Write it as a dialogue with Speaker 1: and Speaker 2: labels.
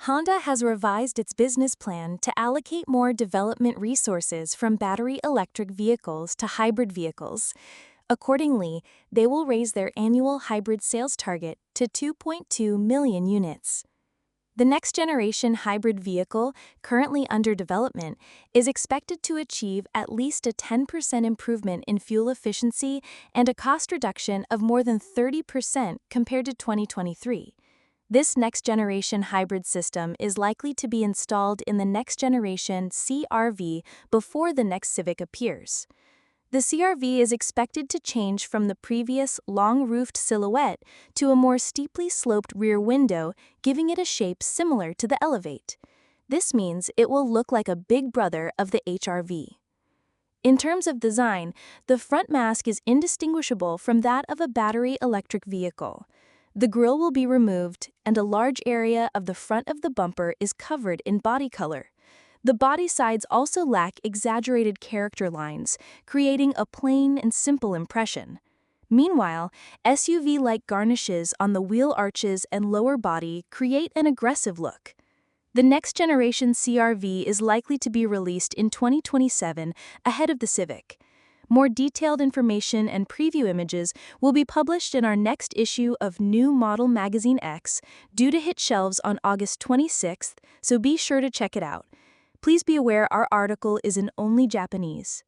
Speaker 1: Honda has revised its business plan to allocate more development resources from battery electric vehicles to hybrid vehicles. Accordingly, they will raise their annual hybrid sales target to 2.2 million units. The next-generation hybrid vehicle, currently under development, is expected to achieve at least a 10% improvement in fuel efficiency and a cost reduction of more than 30% compared to 2023. This next-generation hybrid system is likely to be installed in the next-generation CR-V before the next Civic appears. The CR-V is expected to change from the previous long-roofed silhouette to a more steeply sloped rear window, giving it a shape similar to the Elevate. This means it will look like a big brother of the HR-V. In terms of design, the front mask is indistinguishable from that of a battery electric vehicle. The grille will be removed, and a large area of the front of the bumper is covered in body color. The body sides also lack exaggerated character lines, creating a plain and simple impression. Meanwhile, SUV-like garnishes on the wheel arches and lower body create an aggressive look. The next-generation CR-V is likely to be released in 2027, ahead of the Civic. More detailed information and preview images will be published in our next issue of New Model Magazine X, due to hit shelves on August 26th, so be sure to check it out. Please be aware our article is in only Japanese.